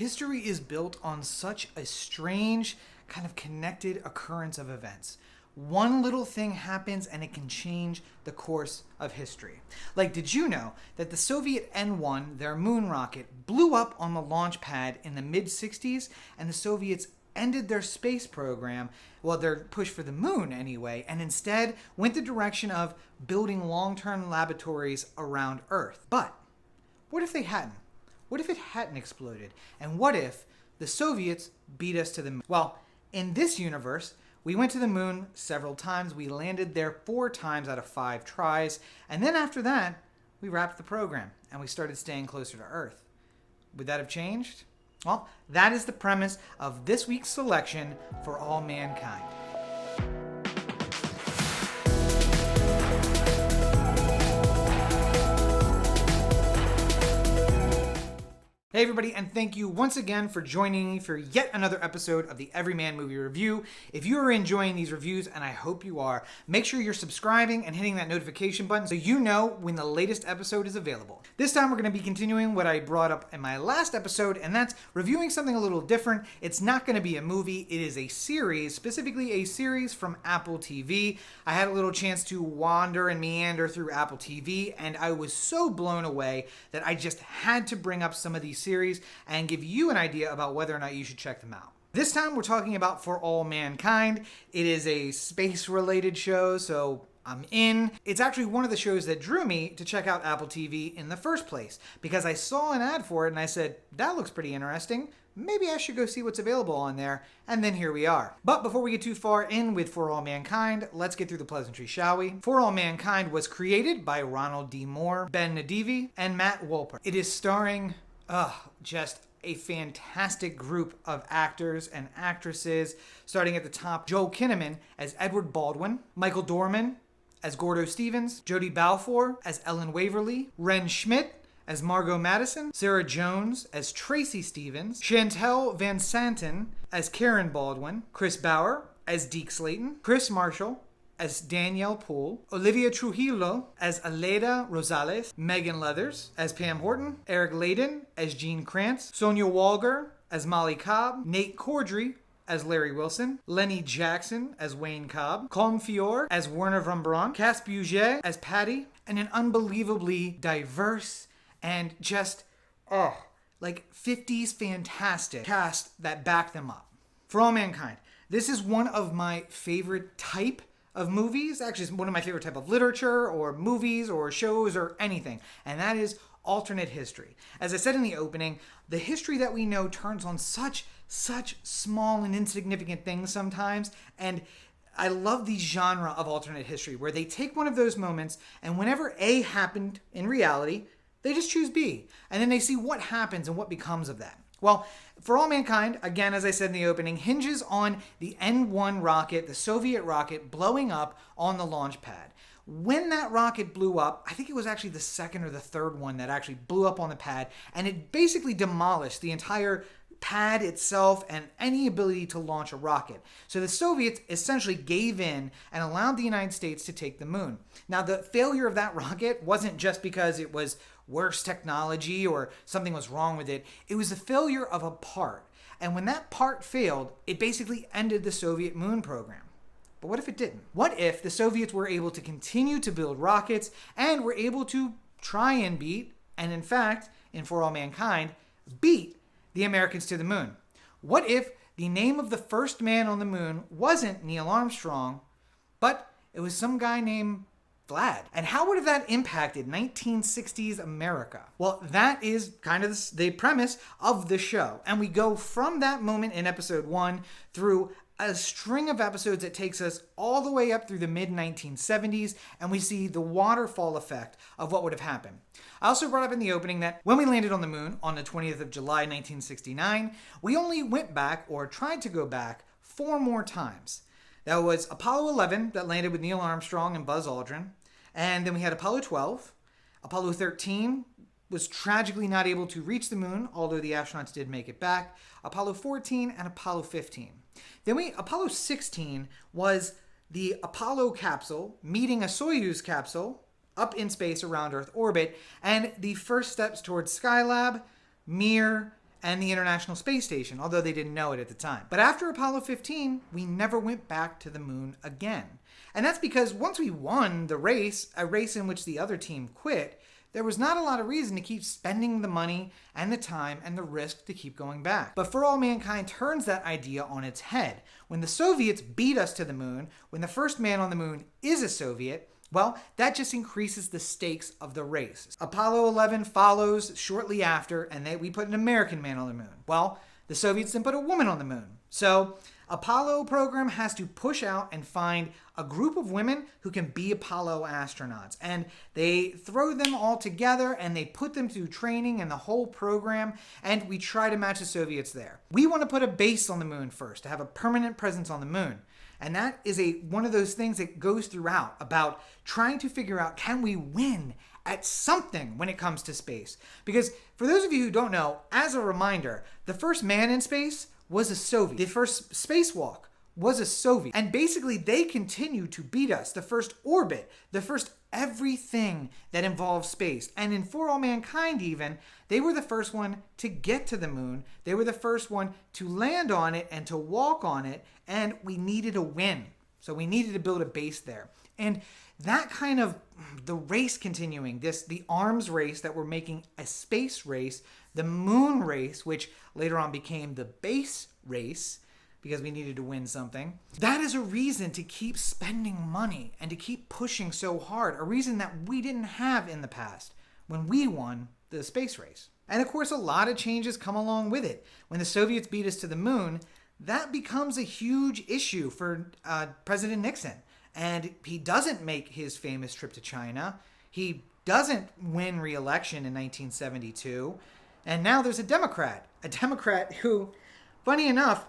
history is built on such a strange, kind of connected occurrence of events. One little thing happens and it can change the course of history. Like, did you know that the Soviet N-1, their moon rocket, blew up on the launch pad in the mid-60s, and the Soviets ended their space program, well, their push for the moon anyway, and instead went the direction of building long-term laboratories around Earth. But what if they hadn't? What if it hadn't exploded? And what if the Soviets beat us to the moon? Well, in this universe, we went to the moon several times. We landed there 4 times out of 5 tries. And then after that, we wrapped the program and we started staying closer to Earth. Would that have changed? Well, that is the premise of this week's selection for all mankind. Hey everybody, and thank you once again for joining me for yet another episode of the Everyman Movie Review. If you are enjoying these reviews, and I hope you are, make sure you're subscribing and hitting that notification button so you know when the latest episode is available. This time we're going to be continuing what I brought up in my last episode, and that's reviewing something a little different. It's not going to be a movie, it is a series, specifically a series from Apple TV. I had a little chance to wander and meander through Apple TV, and I was so blown away that I just had to bring up some of these series and give you an idea about whether or not you should check them out. This time we're talking about For All Mankind. It is a space-related show, so I'm in. It's actually one of the shows that drew me to check out Apple TV in the first place, because I saw an ad for it and I said, that looks pretty interesting. Maybe I should go see what's available on there, and then here we are. But before we get too far in with For All Mankind, let's get through the pleasantries, shall we? For All Mankind was created by Ronald D. Moore, Ben Nadivi, and Matt Wolper. It is starring just a fantastic group of actors and actresses, starting at the top, Joel Kinnaman as Edward Baldwin, Michael Dorman as Gordo Stevens, Jodie Balfour as Ellen Waverly, Ren Schmidt as Margot Madison, Sarah Jones as Tracy Stevens, Shantel Vansanten as Karen Baldwin, Chris Bauer as Deke Slayton, Chris Marshall as Danielle Poole, Olivia Trujillo as Aleda Rosales, Megan Leathers as Pam Horton, Eric Layden as Gene Kranz, Sonia Walger as Molly Cobb, Nate Cordry as Larry Wilson, Lenny Jackson as Wayne Cobb, Colm Feore as Werner von Braun, Cass Buget as Patty, and an unbelievably diverse and just, like 50s fantastic cast that back them up. For All Mankind, this is one of my favorite type of movies. Actually, it's one of my favorite type of literature or movies or shows or anything, and that is alternate history. As I said in the opening, the history that we know turns on such small and insignificant things sometimes, and I love the genre of alternate history where they take one of those moments and whenever A happened in reality, they just choose B, and then they see what happens and what becomes of that. Well, For All Mankind, again, as I said in the opening, hinges on the N-1 rocket, the Soviet rocket, blowing up on the launch pad. When that rocket blew up, I think it was actually the second or the third one that actually blew up on the pad, and it basically demolished the entire pad itself and any ability to launch a rocket. So the Soviets essentially gave in and allowed the United States to take the moon. Now, the failure of that rocket wasn't just because it was worse technology or something was wrong with it. It was the failure of a part. And when that part failed, it basically ended the Soviet moon program. But what if it didn't? What if the Soviets were able to continue to build rockets and were able to try and beat, and in fact, in For All Mankind, beat the Americans to the moon? What if the name of the first man on the moon wasn't Neil Armstrong, but it was some guy named Vlad? And how would have that impacted 1960s America? Well, that is kind of the premise of the show. And we go from that moment in episode 1 through a string of episodes that takes us all the way up through the mid-1970s, and we see the waterfall effect of what would have happened. I also brought up in the opening that when we landed on the moon on the 20th of July, 1969, we only went back, or tried to go back, 4 more times. That was Apollo 11, that landed with Neil Armstrong and Buzz Aldrin, and then we had Apollo 12. Apollo 13 was tragically not able to reach the moon, although the astronauts did make it back. Apollo 14 and Apollo 15. Then Apollo 16 was the Apollo capsule meeting a Soyuz capsule up in space around Earth orbit, and the first steps towards Skylab, Mir, and the International Space Station, although they didn't know it at the time. But after Apollo 15, we never went back to the moon again. And that's because once we won the race, a race in which the other team quit, there was not a lot of reason to keep spending the money and the time and the risk to keep going back. But For All Mankind turns that idea on its head. When the Soviets beat us to the moon, when the first man on the moon is a Soviet, well, that just increases the stakes of the race. Apollo 11 follows shortly after, and we put an American man on the moon. Well, the Soviets then put a woman on the moon. So Apollo program has to push out and find a group of women who can be Apollo astronauts. And they throw them all together and they put them through training and the whole program, and we try to match the Soviets there. We want to put a base on the moon first, to have a permanent presence on the moon. And that is one of those things that goes throughout about trying to figure out, can we win at something when it comes to space? Because for those of you who don't know, as a reminder, the first man in space was a Soviet. The first spacewalk was a Soviet. And basically they continue to beat us. The first orbit, the first everything that involves space. And in For All Mankind even, they were the first one to get to the moon. They were the first one to land on it and to walk on it. And we needed a win. So we needed to build a base there. And that kind of, the race continuing, the arms race that we're making a space race, the moon race, which later on became the base race, because we needed to win something. That is a reason to keep spending money and to keep pushing so hard, a reason that we didn't have in the past when we won the space race. And of course, a lot of changes come along with it. When the Soviets beat us to the moon, that becomes a huge issue for President Nixon. And he doesn't make his famous trip to China. He doesn't win re-election in 1972. And now there's a Democrat who, funny enough,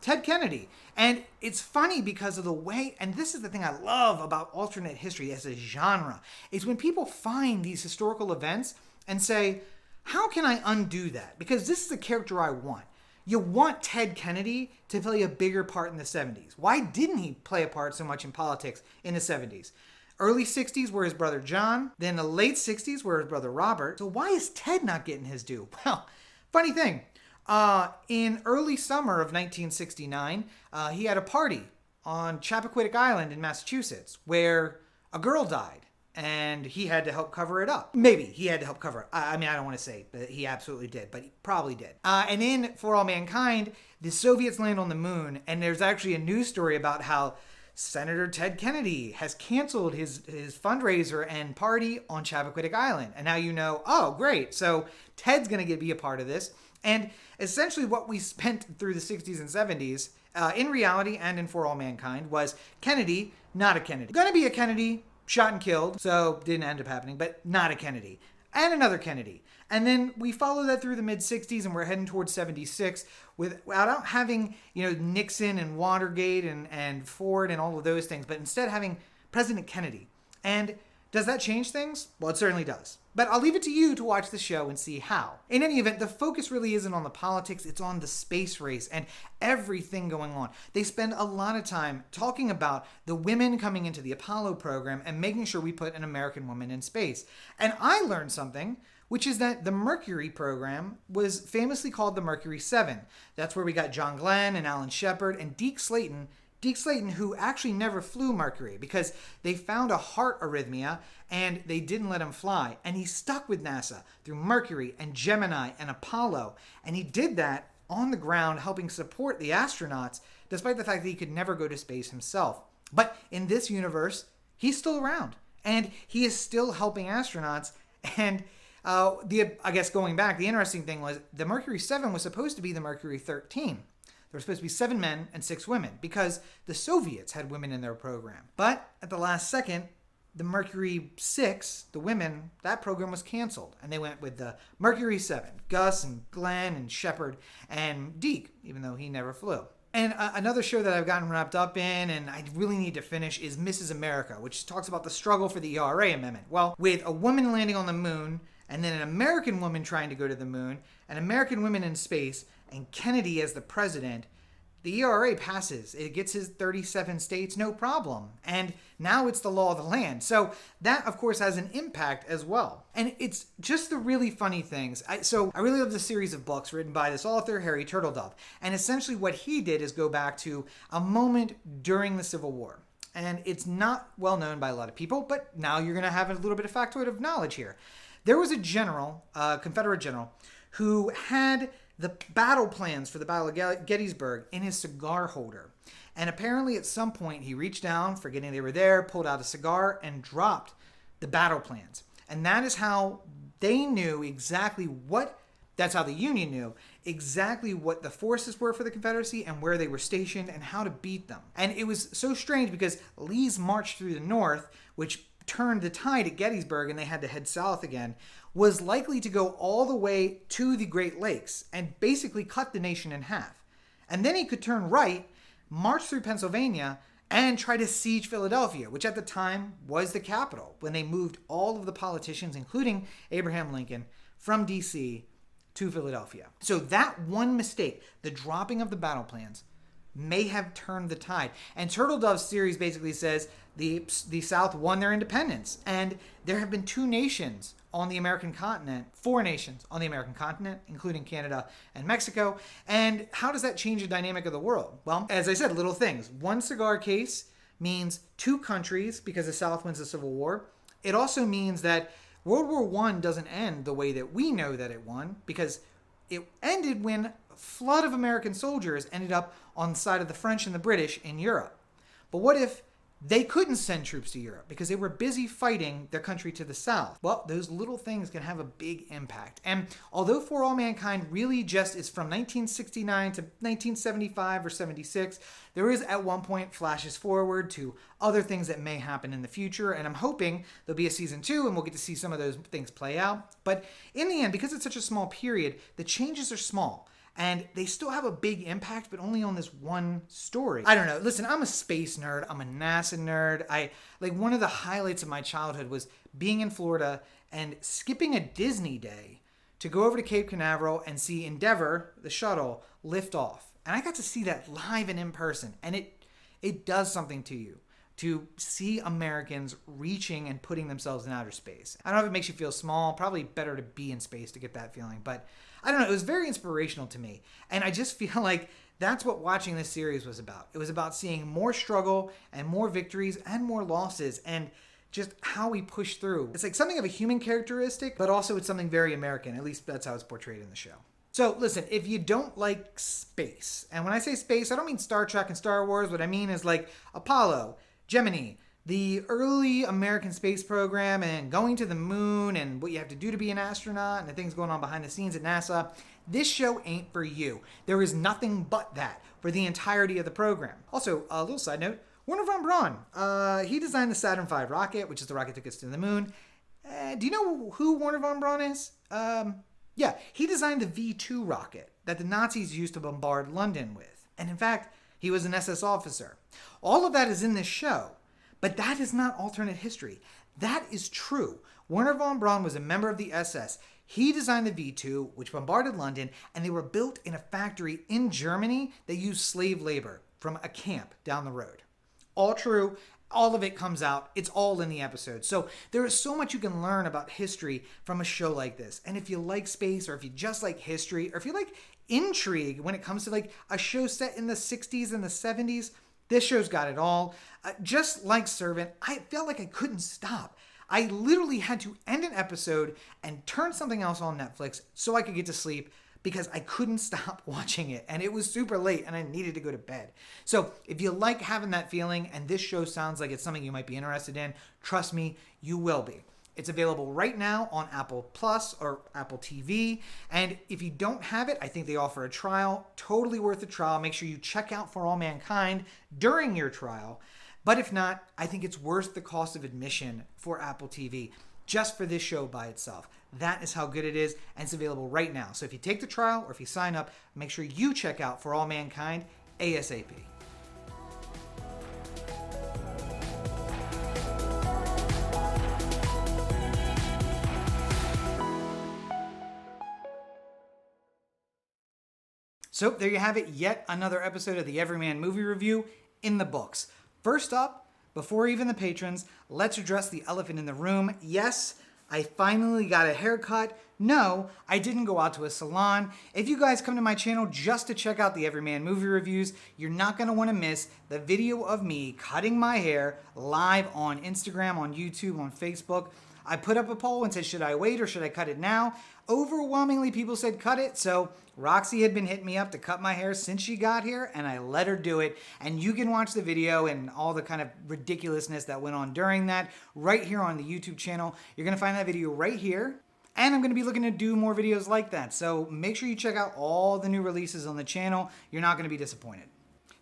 Ted Kennedy. And it's funny because of the way, and this is the thing I love about alternate history as a genre, is when people find these historical events and say, how can I undo that? Because this is the character I want. You want Ted Kennedy to play a bigger part in the 70s. Why didn't he play a part so much in politics in the 70s? Early 60s were his brother John, then the late 60s were his brother Robert. So why is Ted not getting his due? Well, funny thing, in early summer of 1969, he had a party on Chappaquiddick Island in Massachusetts where a girl died. And he had to help cover it up. Maybe he had to help cover it. I mean, I don't want to say that he absolutely did, but he probably did. And in For All Mankind, the Soviets land on the moon, and there's actually a news story about how Senator Ted Kennedy has canceled his fundraiser and party on Chappaquiddick Island. And now you know, oh, great. So Ted's going to be a part of this. And essentially what we spent through the 60s and 70s, in reality and in For All Mankind, was Kennedy, not a Kennedy. Going to be a Kennedy, shot and killed, so didn't end up happening, but not a Kennedy. And another Kennedy. And then we follow that through the mid-60s, and we're heading towards 76 without having, Nixon and Watergate and Ford and all of those things, but instead having President Kennedy. And does that change things? Well, it certainly does. But I'll leave it to you to watch the show and see how. In any event, the focus really isn't on the politics, it's on the space race and everything going on. They spend a lot of time talking about the women coming into the Apollo program and making sure we put an American woman in space. And I learned something, which is that the Mercury program was famously called the Mercury 7. That's where we got John Glenn and Alan Shepard and Deke Slayton, who actually never flew Mercury because they found a heart arrhythmia and they didn't let him fly. And he stuck with NASA through Mercury and Gemini and Apollo. And he did that on the ground, helping support the astronauts, despite the fact that he could never go to space himself. But in this universe, he's still around and he is still helping astronauts. And I guess going back, the interesting thing was the Mercury 7 was supposed to be the Mercury 13. There were supposed to be 7 men and 6 women because the Soviets had women in their program. But at the last second, the Mercury 6, the women, that program was canceled. And they went with the Mercury 7, Gus and Glenn and Shepard and Deke, even though he never flew. And another show that I've gotten wrapped up in and I really need to finish is Mrs. America, which talks about the struggle for the ERA amendment. Well, with a woman landing on the moon and then an American woman trying to go to the moon, an American woman in space, and Kennedy as the president, the ERA passes. It gets his 37 states, no problem. And now it's the law of the land. So that, of course, has an impact as well. And it's just the really funny things. I really love the series of books written by this author, Harry Turtledove. And essentially what he did is go back to a moment during the Civil War. And it's not well known by a lot of people, but now you're going to have a little bit of factoid of knowledge here. There was a general, a Confederate general, who had the battle plans for the Battle of Gettysburg in his cigar holder. And apparently at some point he reached down, forgetting they were there, pulled out a cigar and dropped the battle plans. And that is how they knew exactly that's how the Union knew exactly what the forces were for the Confederacy and where they were stationed and how to beat them. And it was so strange because Lee's march through the North, which turned the tide at Gettysburg and they had to head south again, was likely to go all the way to the Great Lakes and basically cut the nation in half. And then he could turn right, march through Pennsylvania, and try to siege Philadelphia, which at the time was the capital, when they moved all of the politicians, including Abraham Lincoln, from D.C. to Philadelphia. So that one mistake, the dropping of the battle plans, may have turned the tide. And Turtledove's series basically says the South won their independence. And there have been 2 nations on the American continent, 4 nations on the American continent, including Canada and Mexico. And how does that change the dynamic of the world? Well, as I said, little things. 1 cigar case means 2 countries because the South wins the Civil War. It also means that World War I doesn't end the way that we know that it won, because it ended when a flood of American soldiers ended up on the side of the French and the British in Europe. But what if they couldn't send troops to Europe because they were busy fighting their country to the south? Well, those little things can have a big impact. And although For All Mankind really just is from 1969 to 1975 or 76, there is at one point flashes forward to other things that may happen in the future. And I'm hoping there'll be a season 2 and we'll get to see some of those things play out. But in the end, because it's such a small period, the changes are small. And they still have a big impact, but only on this one story. I don't know. Listen, I'm a space nerd. I'm a NASA nerd. One of the highlights of my childhood was being in Florida and skipping a Disney day to go over to Cape Canaveral and see Endeavour, the shuttle, lift off. And I got to see that live and in person. And it does something to you to see Americans reaching and putting themselves in outer space. I don't know if it makes you feel small. Probably better to be in space to get that feeling. But I don't know, it was very inspirational to me. And I just feel like that's what watching this series was about. It was about seeing more struggle and more victories and more losses and just how we push through. It's like something of a human characteristic, but also it's something very American. At least that's how it's portrayed in the show. So listen, if you don't like space, and when I say space, I don't mean Star Trek and Star Wars. What I mean is like Apollo, Gemini, the early American space program and going to the moon and what you have to do to be an astronaut and the things going on behind the scenes at NASA, this show ain't for you. There is nothing but that for the entirety of the program. Also, a little side note, Wernher von Braun, he designed the Saturn V rocket, which is the rocket that gets to the moon. Do you know who Wernher von Braun is? Yeah, he designed the V-2 rocket that the Nazis used to bombard London with. And in fact, he was an SS officer. All of that is in this show. But that is not alternate history. That is true. Wernher von Braun was a member of the SS. He designed the V-2, which bombarded London, and they were built in a factory in Germany that used slave labor from a camp down the road. All true. All of it comes out. It's all in the episode. So there is so much you can learn about history from a show like this. And if you like space, or if you just like history, or if you like intrigue when it comes to like a show set in the 60s and the 70s, this show's got it all. Just like Servant, I felt like I couldn't stop. I literally had to end an episode and turn something else on Netflix so I could get to sleep because I couldn't stop watching it. And it was super late and I needed to go to bed. So if you like having that feeling and this show sounds like it's something you might be interested in, trust me, you will be. It's available right now on Apple Plus or Apple TV. And if you don't have it, I think they offer a trial. Totally worth the trial. Make sure you check out For All Mankind during your trial. But if not, I think it's worth the cost of admission for Apple TV just for this show by itself. That is how good it is, and it's available right now. So if you take the trial or if you sign up, make sure you check out For All Mankind ASAP. So there you have it, yet another episode of the Everyman movie review in the books. First up, before even the patrons, let's address the elephant in the room. Yes, I finally got a haircut. No, I didn't go out to a salon. If you guys come to my channel just to check out the Everyman movie reviews, you're not going to want to miss the video of me cutting my hair live on Instagram, on YouTube, on Facebook. I put up a poll and said, should I wait or should I cut it now? Overwhelmingly, people said cut it. So Roxy had been hitting me up to cut my hair since she got here, and I let her do it. And you can watch the video and all the kind of ridiculousness that went on during that right here on the YouTube channel. You're going to find that video right here. And I'm going to be looking to do more videos like that. So make sure you check out all the new releases on the channel. You're not going to be disappointed.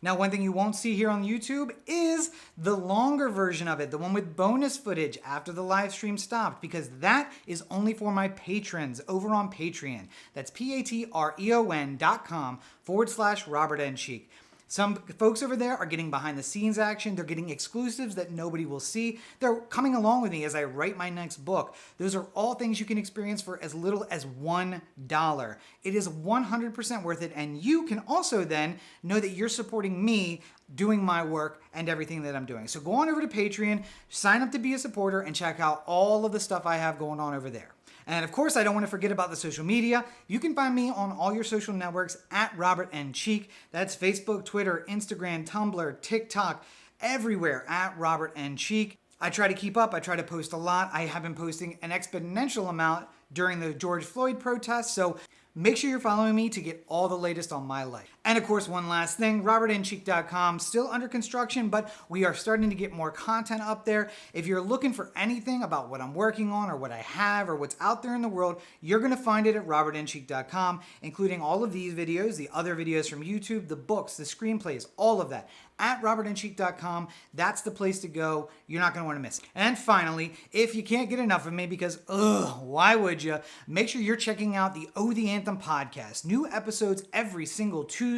Now, one thing you won't see here on YouTube is the longer version of it, the one with bonus footage after the live stream stopped, because that is only for my patrons over on Patreon. That's patreon.com/Robert N. Cheek. Some folks over there are getting behind the scenes action. They're getting exclusives that nobody will see. They're coming along with me as I write my next book. Those are all things you can experience for as little as $1. It is 100% worth it. And you can also then know that you're supporting me doing my work and everything that I'm doing. So go on over to Patreon, sign up to be a supporter, and check out all of the stuff I have going on over there. And of course, I don't want to forget about the social media. You can find me on all your social networks at Robert N. Cheek. That's Facebook, Twitter, Instagram, Tumblr, TikTok, everywhere at Robert N. Cheek. I try to keep up. I try to post a lot. I have been posting an exponential amount during the George Floyd protests. So make sure you're following me to get all the latest on my life. And of course, one last thing, robertncheek.com, still under construction, but we are starting to get more content up there. If you're looking for anything about what I'm working on or what I have or what's out there in the world, you're going to find it at robertncheek.com, including all of these videos, the other videos from YouTube, the books, the screenplays, all of that. At robertncheek.com, that's the place to go. You're not going to want to miss it. And finally, if you can't get enough of me because, why would you? Make sure you're checking out the Oh the Anthem podcast. New episodes every single Tuesday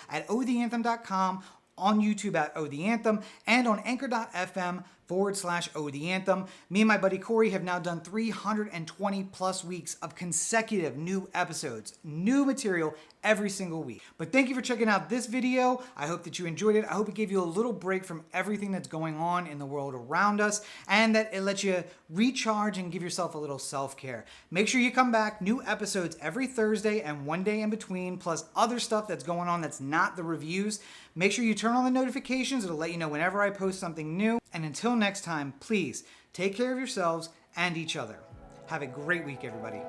at ohtheanthem.com, on YouTube at Oh the Anthem, and on anchor.fm/Oh the Anthem. Me and my buddy Corey have now done 320 plus weeks of consecutive new episodes, new material every single week. But thank you for checking out this video. I hope that you enjoyed it. I hope it gave you a little break from everything that's going on in the world around us, and that it lets you recharge and give yourself a little self-care. Make sure you come back. New episodes every Thursday and one day in between, plus other stuff that's going on that's not the reviews. Make sure you turn on the notifications. It'll let you know whenever I post something new. And until next time, please take care of yourselves and each other. Have a great week, everybody.